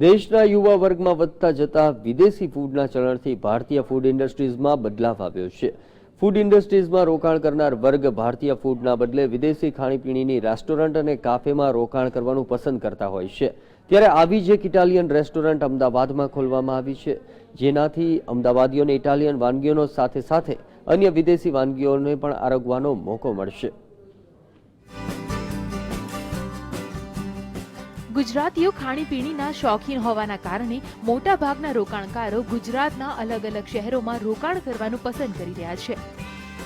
દેશના યુવા વર્ગમાં વધતા જતા વિદેશી ફૂડના ચલણથી ભારતીય ફૂડ ઇન્ડસ્ટ્રીઝમાં બદલાવ આવ્યો છે. ફૂડ ઇન્ડસ્ટ્રીઝમાં રોકાણ કરનાર વર્ગ ભારતીય ફૂડના બદલે વિદેશી ખાણીપીણીની રેસ્ટોરન્ટ અને કાફેમાં રોકાણ કરવાનું પસંદ કરતા હોય છે. ત્યારે આવી જ એક ઇટાલિયન રેસ્ટોરન્ટ અમદાવાદમાં ખોલવામાં આવી છે, જેનાથી અમદાવાદીઓને ઇટાલિયન વાનગીઓનો સાથે સાથે અન્ય વિદેશી વાનગીઓને પણ આરોગવાનો મોકો મળશે. ગુજરાતીઓ ખાણીપીણીના શોખીન હોવાના કારણે મોટા ભાગના રોકાણકારો ગુજરાતના અલગ અલગ શહેરોમાં રોકાણ કરવાનું પસંદ કરી રહ્યા છે.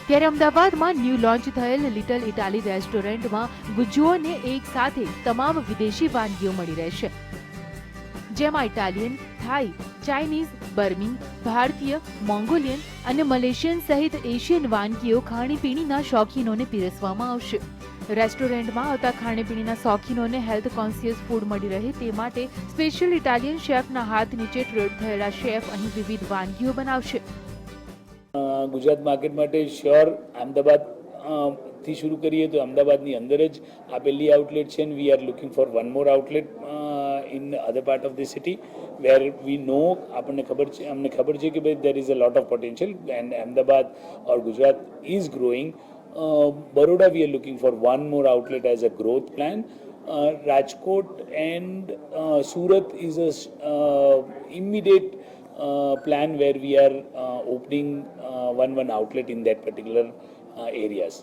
ત્યારે અમદાવાદમાં ન્યૂ લોન્ચ થયેલ લિટલ ઇટાલી રેસ્ટોરન્ટમાં ગુજ્જુઓને એક સાથે તમામ વિદેશી વાનગીઓ મળી રહેશે, જેમાં ઇટાલિયન, થાઈ, ચાઇનીઝ, બર્મી, ભારતીય, મોંગોલિયન અને મલેશિયન સહિત એશિયન વાનગીઓ ખાણીપીણીના શોખીનોને પીરસવામાં આવશે. રેસ્ટોરન્ટમાં આવતા ખાણીપીણીના શોખીનોને હેલ્થ કોન્શિયસ ફૂડ મળી રહે તે માટે સ્પેશિયલ ઇટાલિયન શેફના હાથ નીચે ટ્રેડ થયેલા શેફ અહીં વિવિધ વાનગીઓ બનાવશે. ગુજરાત માર્કેટ માટે શ્યોર અમદાવાદ થી શરૂ કરીએ તો અમદાવાદની અંદર જ આ પહેલી આઉટલેટ છે. We are looking for one more outlet in other part of the city where we know અમને ખબર છે કે ભાઈ there is a lot of potential and Ahmedabad or Gujarat is growing. Baroda, we are looking for one more outlet as a growth plan. Rajkot and Surat is a immediate plan where we are opening one outlet in that particular areas.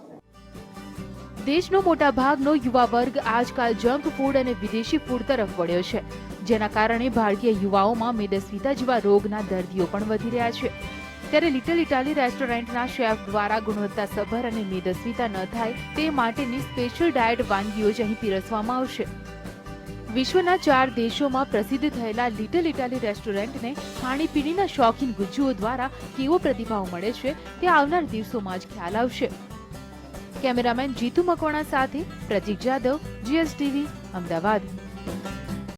દેશનો મોટા ભાગનો યુવા વર્ગ આજકાલ junk food અને વિદેશી food તરફ વળ્યો છે, જેના કારણે ભારતીય યુવાઓમાં મેદસ્વીતા જેવા રોગના દર્દીઓ પણ વધી રહ્યા છે. ત્યારે લિટલ ઇટાલી રેસ્ટોરન્ટના શેફ દ્વારા ગુણવત્તાસભર અને મેદસ્વીતા ન થાય તે માટેની સ્પેશિયલ ડાયટ વાનગીઓ જ અહીં પીરસવામાં આવશે. વિશ્વના 4 દેશોમાં પ્રસિદ્ધ થયેલા લિટલ ઇટાલી રેસ્ટોરન્ટને ખાણીપીણીના શોખીન ગુજ્જુઓ દ્વારા કેવો પ્રતિભાવ મળે છે તે આવનાર દિવસોમાં જ ખ્યાલ આવશે. કેમેરામેન જીતુ મકવાણા સાથે પ્રતીક જાદવ, GSTV, અમદાવાદ.